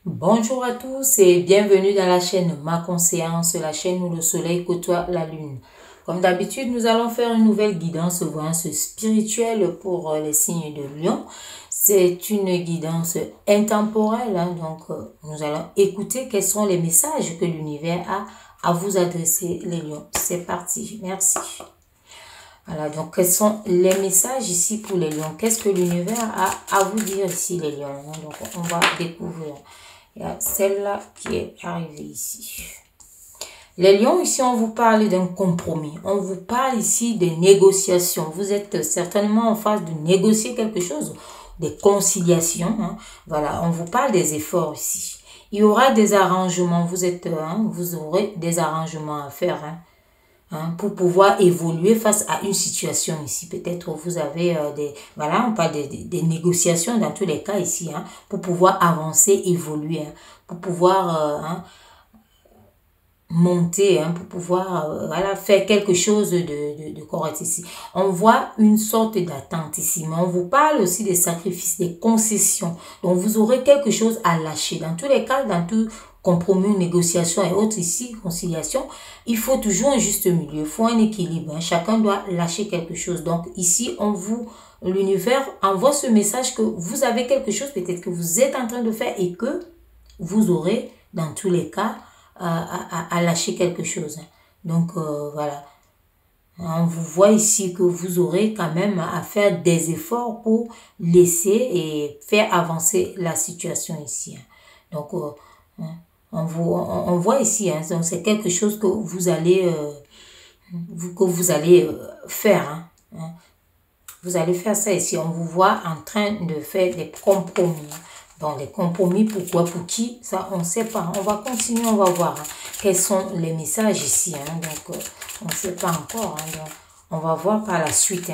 Bonjour à tous et bienvenue dans la chaîne Ma Conscience, la chaîne où le soleil côtoie la lune. Comme d'habitude, nous allons faire une nouvelle guidance voyance spirituelle pour les signes de Lion. C'est une guidance intemporelle, nous allons écouter quels sont les messages que l'univers a à vous adresser, les Lions. C'est parti, merci. Voilà, donc quels sont les messages ici pour les Lions? Qu'est-ce que l'univers a à vous dire ici, les Lions? Donc on va découvrir. Il y a celle-là qui est arrivée ici. Les lions, ici, on vous parle d'un compromis. On vous parle ici de négociations. Vous êtes certainement en phase de négocier quelque chose, des conciliations. Voilà, on vous parle des efforts ici. Il y aura des arrangements. Vous aurez des arrangements à faire. Pour pouvoir évoluer face à une situation ici. Peut-être vous avez on parle des négociations dans tous les cas ici, pour pouvoir avancer, évoluer, pour pouvoir monter, pour pouvoir faire quelque chose de correct ici. On voit une sorte d'attente ici, mais on vous parle aussi des sacrifices, des concessions. Donc vous aurez quelque chose à lâcher. Dans tous les cas, dans tout compromis, négociation et autres ici, conciliation, il faut toujours un juste milieu, il faut un équilibre. Chacun doit lâcher quelque chose. Donc ici, l'univers envoie ce message que vous avez quelque chose peut-être que vous êtes en train de faire et que vous aurez, dans tous les cas, à lâcher quelque chose. Donc, voilà. On vous voit ici que vous aurez quand même à faire des efforts pour laisser et faire avancer la situation ici. Donc, on voit ici, donc c'est quelque chose que vous allez, faire. Vous allez faire ça ici. On vous voit en train de faire des compromis. Bon, les compromis, pourquoi, pour qui, ça, on ne sait pas. On va continuer, on va voir quels sont les messages ici. Donc, on ne sait pas encore. Donc, on va voir par la suite.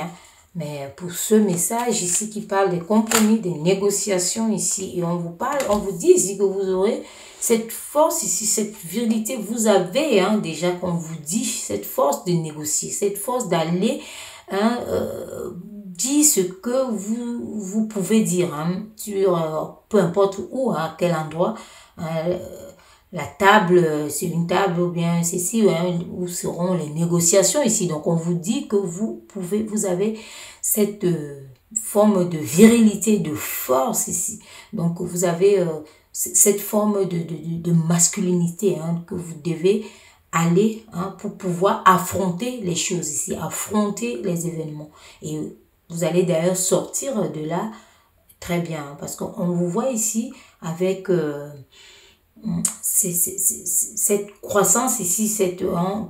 Mais pour ce message ici qui parle des compromis, des négociations ici, et on vous dit ici que vous aurez cette force ici, cette virilité, vous avez déjà, qu'on vous dit, cette force de négocier, cette force d'aller dit ce que vous pouvez dire sur peu importe où, à quel endroit. La table, c'est une table ou bien c'est ici où seront les négociations ici. Donc on vous dit que vous avez cette forme de virilité, de force ici. Donc vous avez cette forme de masculinité que vous devez aller pour pouvoir affronter les choses ici, affronter les événements. Et vous allez d'ailleurs sortir de là très bien, parce qu'on vous voit ici avec cette croissance ici,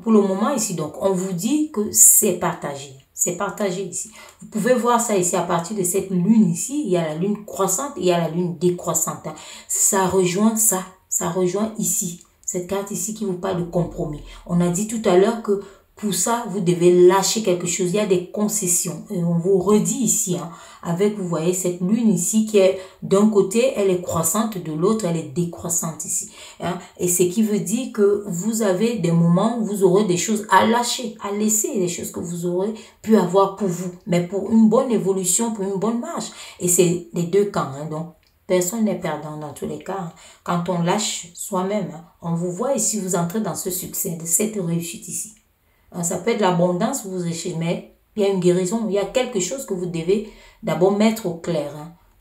pour le moment ici. Donc on vous dit que c'est partagé. C'est partagé ici. Vous pouvez voir ça ici à partir de cette lune ici. Il y a la lune croissante et il y a la lune décroissante. Ça rejoint ça. Ça rejoint ici. Cette carte ici qui vous parle de compromis. On a dit tout à l'heure que pour ça, vous devez lâcher quelque chose. Il y a des concessions. Et on vous redit ici, avec, vous voyez, cette lune ici qui est, d'un côté, elle est croissante, de l'autre, elle est décroissante ici. Et ce qui veut dire que vous avez des moments où vous aurez des choses à lâcher, à laisser, des choses que vous aurez pu avoir pour vous. Mais pour une bonne évolution, pour une bonne marche. Et c'est les deux camps, donc. Personne n'est perdant dans tous les cas. Quand on lâche soi-même, on vous voit ici, vous entrez dans ce succès, de cette réussite ici. Ça peut être l'abondance, vous échec, mais il y a une guérison, il y a quelque chose que vous devez d'abord mettre au clair.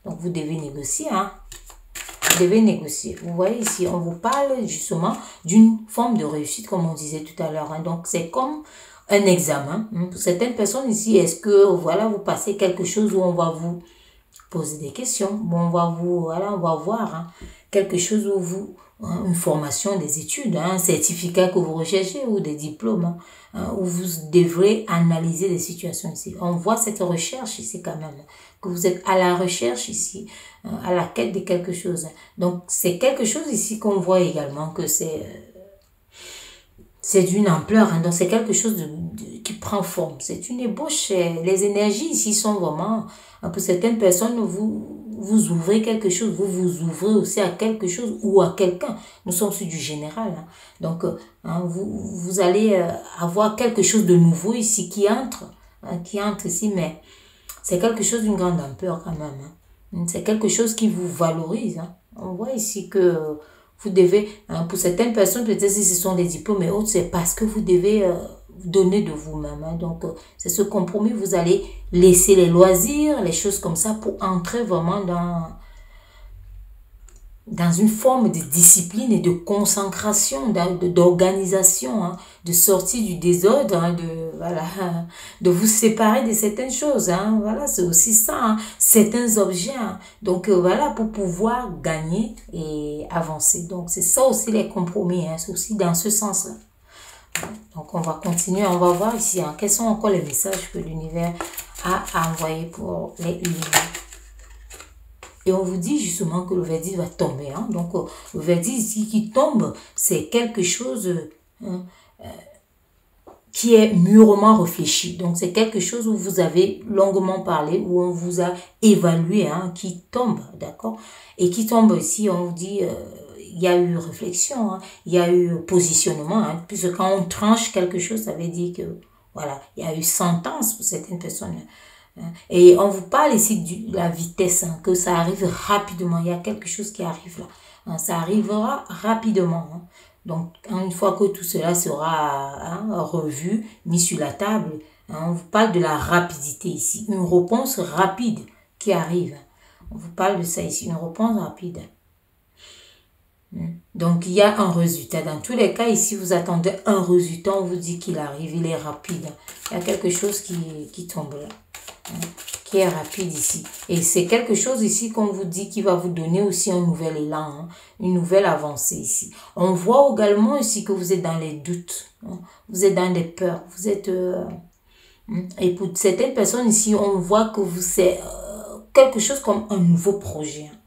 Donc vous devez négocier. Vous devez négocier. Vous voyez ici, on vous parle justement d'une forme de réussite, comme on disait tout à l'heure. Donc c'est comme un examen. Pour certaines personnes ici, est-ce que voilà, vous passez quelque chose où on va vous poser des questions. Bon, on va voir quelque chose où une formation, des études, un certificat que vous recherchez ou des diplômes, où vous devrez analyser des situations ici. On voit cette recherche ici quand même, que vous êtes à la recherche ici, à la quête de quelque chose. Donc, c'est quelque chose ici qu'on voit également que c'est d'une ampleur, donc c'est quelque chose qui prend forme. C'est une ébauche. Les énergies ici sont vraiment, pour certaines personnes, vous ouvrez quelque chose, vous ouvrez aussi à quelque chose ou à quelqu'un. Nous sommes sur du général. Donc, vous allez avoir quelque chose de nouveau ici qui entre ici, mais c'est quelque chose d'une grande ampleur quand même. C'est quelque chose qui vous valorise. On voit ici que vous devez, hein, pour certaines personnes, peut-être si ce sont des diplômes et autres, c'est parce que vous devez donner de vous-même. Hein. Donc, c'est ce compromis, vous allez laisser les loisirs, les choses comme ça, pour entrer vraiment dans une forme de discipline et de concentration, d'organisation, hein, de sortie du désordre, hein, voilà, de vous séparer de certaines choses. Hein, voilà, c'est aussi ça, hein, certains objets. Hein, donc voilà, pour pouvoir gagner et avancer. Donc c'est ça aussi les compromis, hein, c'est aussi dans ce sens-là. Donc on va continuer, on va voir ici, hein, quels sont encore les messages que l'univers a envoyés pour les univers. Et on vous dit justement que le verdict va tomber. Hein? Donc, le verdict ici qui tombe, c'est quelque chose qui est mûrement réfléchi. Donc, c'est quelque chose où vous avez longuement parlé, où on vous a évalué, hein, qui tombe, d'accord? Et qui tombe ici, on vous dit, il y a eu réflexion, hein, il y a eu positionnement, hein, puisque quand on tranche quelque chose, ça veut dire que, voilà, il y a eu sentence pour certaines personnes. Et on vous parle ici de la vitesse, hein, que ça arrive rapidement. Il y a quelque chose qui arrive là. Hein, ça arrivera rapidement. Hein. Donc, une fois que tout cela sera revu, mis sur la table, hein, on vous parle de la rapidité ici. Une réponse rapide qui arrive. On vous parle de ça ici, une réponse rapide. Donc, il y a un résultat. Dans tous les cas, ici, vous attendez un résultat. On vous dit qu'il arrive, il est rapide. Il y a quelque chose qui tombe là. Qui est rapide ici. Et c'est quelque chose ici qu'on vous dit qui va vous donner aussi un nouvel élan, hein, une nouvelle avancée ici. On voit également ici que vous êtes dans les doutes, hein, vous êtes dans des peurs, vous êtes... et pour certaines personnes ici, on voit que c'est quelque chose comme un nouveau projet. Hein.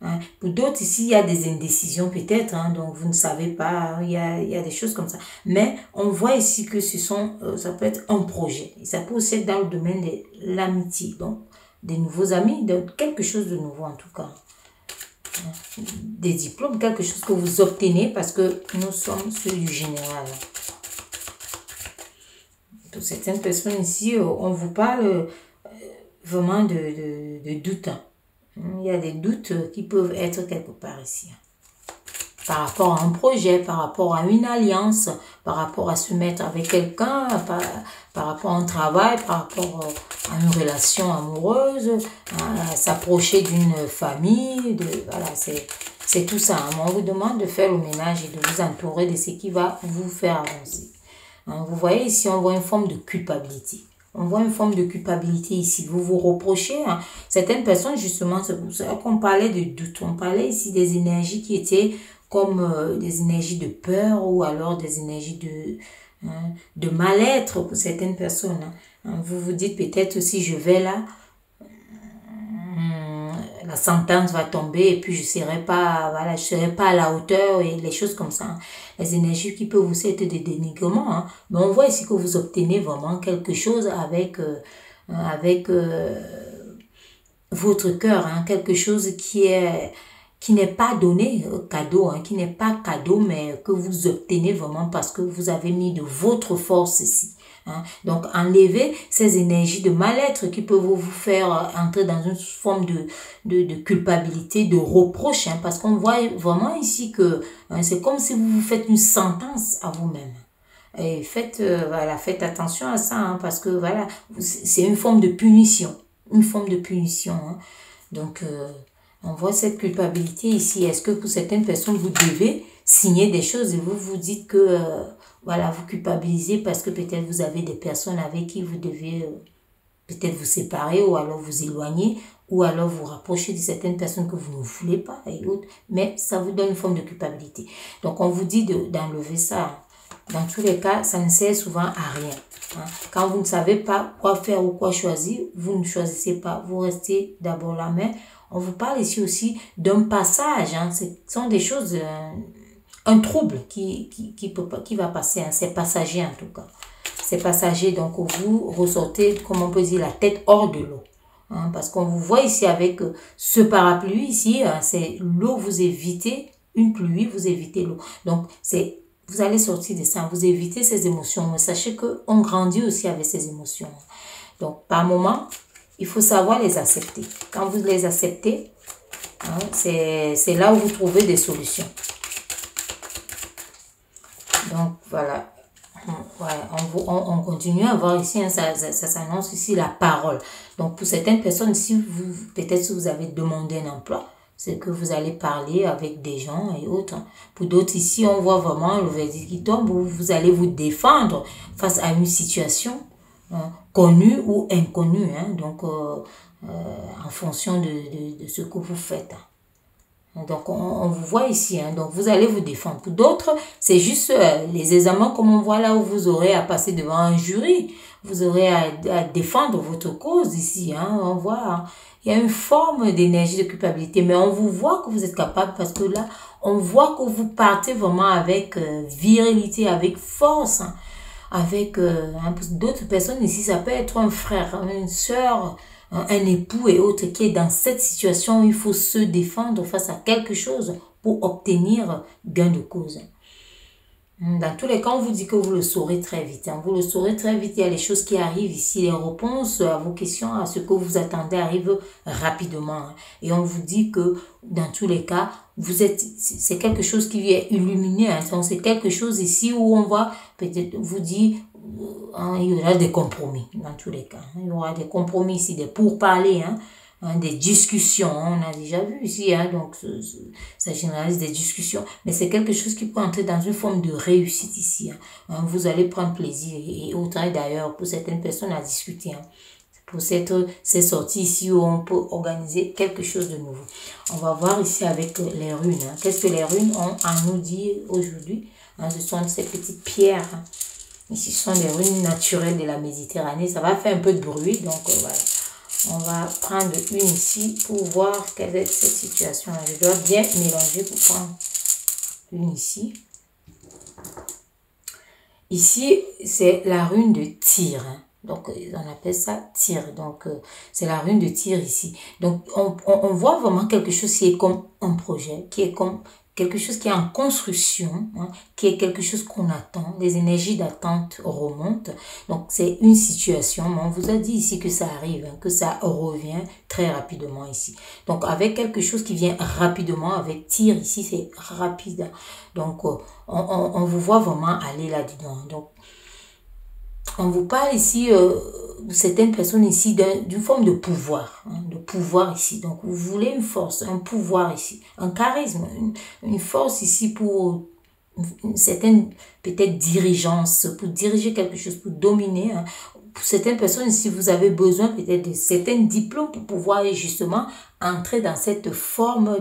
Hein. Pour d'autres, ici, il y a des indécisions peut-être, hein, donc vous ne savez pas, il y a des choses comme ça. Mais on voit ici que ça peut être un projet. Et ça peut aussi être dans le domaine de l'amitié, donc des nouveaux amis, donc quelque chose de nouveau en tout cas. Des diplômes, quelque chose que vous obtenez parce que nous sommes ceux du général. Pour certaines personnes ici, on vous parle vraiment de doute. Hein. Il y a des doutes qui peuvent être quelque part ici. Par rapport à un projet, par rapport à une alliance, par rapport à se mettre avec quelqu'un, par rapport à un travail, par rapport à une relation amoureuse, à s'approcher d'une famille. Voilà, c'est tout ça. On vous demande de faire le ménage et de vous entourer de ce qui va vous faire avancer. Vous voyez ici, on voit une forme de culpabilité. On voit une forme de culpabilité ici. Vous vous reprochez. Hein. Certaines personnes, justement, c'est pour ça qu'on parlait de doute. On parlait ici des énergies qui étaient comme des énergies de peur ou alors des énergies de mal-être pour certaines personnes. Hein. Vous vous dites peut-être si je vais là, la sentence va tomber et puis je serai pas à la hauteur et les choses comme ça. Hein. Les énergies qui peuvent aussi être des dénigrements. Hein. Mais on voit ici que vous obtenez vraiment quelque chose avec votre cœur, hein. Quelque chose qui n'est pas donné cadeau, hein, qui n'est pas cadeau, mais que vous obtenez vraiment parce que vous avez mis de votre force ici. Hein. Donc, enlevez ces énergies de mal-être qui peuvent vous faire entrer dans une forme de culpabilité, de reproche, hein, parce qu'on voit vraiment ici que hein, c'est comme si vous vous faites une sentence à vous-même. Et faites attention à ça, hein, parce que voilà, c'est une forme de punition. Une forme de punition. Hein. Donc, on voit cette culpabilité ici. Est-ce que pour certaines personnes, vous devez signer des choses et vous vous dites que voilà, vous culpabilisez parce que peut-être vous avez des personnes avec qui vous devez peut-être vous séparer ou alors vous éloigner ou alors vous rapprocher de certaines personnes que vous ne voulez pas et autres. Mais ça vous donne une forme de culpabilité. Donc, on vous dit d'enlever ça. Dans tous les cas, ça ne sert souvent à rien. Hein. Quand vous ne savez pas quoi faire ou quoi choisir, vous ne choisissez pas. Vous restez d'abord la main. On vous parle ici aussi d'un passage. Hein. Ce sont des choses, un trouble qui va passer. Hein. C'est passager en tout cas. C'est passager. Donc, vous ressortez, comme on peut dire, la tête hors de l'eau. Hein. Parce qu'on vous voit ici avec ce parapluie ici. Hein, c'est l'eau, vous évitez une pluie, vous évitez l'eau. Donc, vous allez sortir de ça. Vous évitez ces émotions. Mais sachez qu'on grandit aussi avec ces émotions. Donc, par moment, il faut savoir les accepter. Quand vous les acceptez, Hein, c'est là où vous trouvez des solutions. Donc, voilà. Ouais, on continue à voir ici, hein, ça s'annonce ici la parole. Donc, pour certaines personnes, si peut-être si vous avez demandé un emploi, c'est que vous allez parler avec des gens et autres. Pour d'autres, ici, on voit vraiment le verdict qui tombe où vous allez vous défendre face à une situation connue ou inconnue. Hein, donc, en fonction de ce que vous faites. Donc, on vous voit ici, hein, donc vous allez vous défendre. Pour d'autres, c'est juste les examens comme on voit là où vous aurez à passer devant un jury. Vous aurez à défendre votre cause ici. Hein, on voit, hein, il y a une forme d'énergie de culpabilité, mais on vous voit que vous êtes capable parce que là, on voit que vous partez vraiment avec virilité, avec force. Hein, avec d'autres personnes ici, ça peut être un frère, une sœur, un époux et autres qui est dans cette situation où il faut se défendre face à quelque chose pour obtenir gain de cause. Dans tous les cas, on vous dit que vous le saurez très vite. Hein. Vous le saurez très vite. Il y a les choses qui arrivent ici. Les réponses à vos questions, à ce que vous attendez, arrivent rapidement. Hein. Et on vous dit que dans tous les cas, c'est quelque chose qui est illuminé. Hein. C'est quelque chose ici où on va peut-être vous dire, il y aura des compromis dans tous les cas. Hein. Il y aura des compromis ici, des pourparlers. Hein. Des discussions, on a déjà vu ici, hein, donc ça généralise des discussions, mais c'est quelque chose qui peut entrer dans une forme de réussite ici. Hein. Vous allez prendre plaisir et autant d'ailleurs pour certaines personnes à discuter. Hein. Pour ces sorties ici où on peut organiser quelque chose de nouveau. On va voir ici avec les runes. Hein. Qu'est-ce que les runes ont à nous dire aujourd'hui? Hein, ce sont ces petites pierres. Hein. Ici, ce sont des runes naturelles de la Méditerranée. Ça va faire un peu de bruit, donc voilà. On va prendre une ici pour voir quelle est cette situation. Je dois bien mélanger pour prendre une ici. Ici, c'est la rune de Tyr. Hein. Donc, on appelle ça Tyr. Donc, c'est la rune de Tyr ici. Donc, on voit vraiment quelque chose qui est comme un projet, qui est comme quelque chose qui est en construction, hein, qui est quelque chose qu'on attend. Les énergies d'attente remontent. Donc, c'est une situation. Mais on vous a dit ici que ça arrive, hein, que ça revient très rapidement ici. Donc, avec quelque chose qui vient rapidement, avec Tyr ici, c'est rapide. Donc, on vous voit vraiment aller là-dedans. Donc, on vous parle ici de certaines personnes ici d'une forme de pouvoir, hein, de pouvoir ici. Donc, vous voulez une force, un pouvoir ici, un charisme, une force ici pour une certaine, peut-être, dirigeance, pour diriger quelque chose, pour dominer. Hein. Pour certaines personnes ici, vous avez besoin peut-être de certains diplômes pour pouvoir justement entrer dans cette forme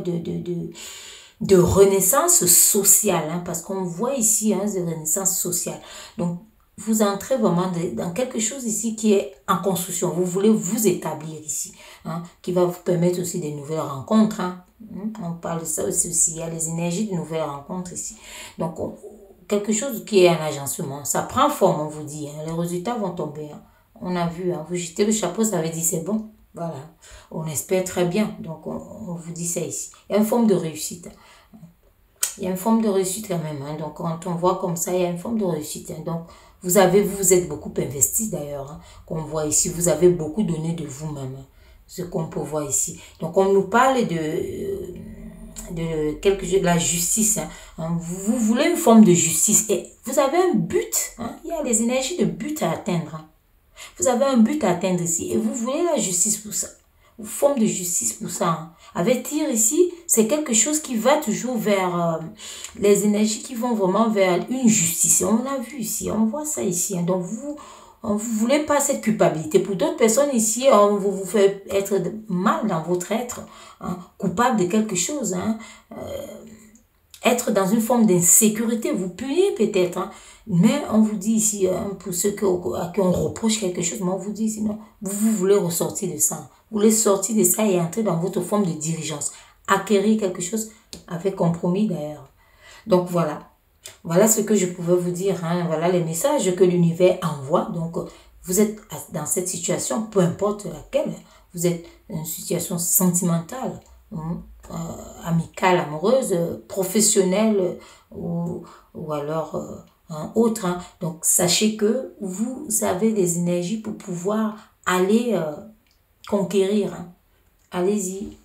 de renaissance sociale, hein, parce qu'on voit ici, hein, de renaissance sociale. Donc, vous entrez vraiment dans quelque chose ici qui est en construction. Vous voulez vous établir ici, hein, qui va vous permettre aussi des nouvelles rencontres. Hein. On parle de ça aussi. Il y a les énergies de nouvelles rencontres ici. Donc, quelque chose qui est un agencement. Ça prend forme, on vous dit. Hein. Les résultats vont tomber. Hein. On a vu. Hein. Vous jetez le chapeau, ça veut dire c'est bon. Voilà. On espère très bien. Donc, on vous dit ça ici. Il y a une forme de réussite. Il y a une forme de réussite quand même. Hein. Donc, quand on voit comme ça, il y a une forme de réussite. Hein. Donc, vous êtes beaucoup investi d'ailleurs, hein, qu'on voit ici. Vous avez beaucoup donné de vous-même, hein, ce qu'on peut voir ici. Donc, on nous parle de la justice. Hein. Vous voulez une forme de justice et vous avez un but. Hein. Il y a des énergies de but à atteindre. Hein. Vous avez un but à atteindre ici et vous voulez la justice pour ça. Une forme de justice pour ça. Hein. Avec Tyr ici, c'est quelque chose qui va toujours vers les énergies qui vont vraiment vers une justice. Et on l'a vu ici, on voit ça ici. Hein. Donc, vous voulez pas cette culpabilité. Pour d'autres personnes ici, on vous fait être mal dans votre être, hein, coupable de quelque chose. Hein. Être dans une forme d'insécurité, vous puez peut-être. Hein. Mais on vous dit ici, hein, pour ceux à qui on reproche quelque chose, mais on vous dit ici, non, vous voulez ressortir de ça. Vous voulez sortir de ça et entrer dans votre forme de dirigeance. Acquérir quelque chose avec compromis d'ailleurs. Donc voilà. Voilà ce que je pouvais vous dire. Hein. Voilà les messages que l'univers envoie. Donc vous êtes dans cette situation, peu importe laquelle. Vous êtes dans une situation sentimentale, amicale, amoureuse, professionnelle ou alors autre. Hein. Donc sachez que vous avez des énergies pour pouvoir aller conquérir. Hein. Allez-y.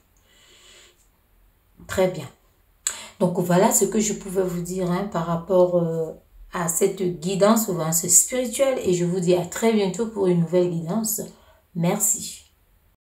Très bien. Donc voilà ce que je pouvais vous dire par rapport à cette guidance ou à ce spirituel. Et je vous dis à très bientôt pour une nouvelle guidance. Merci.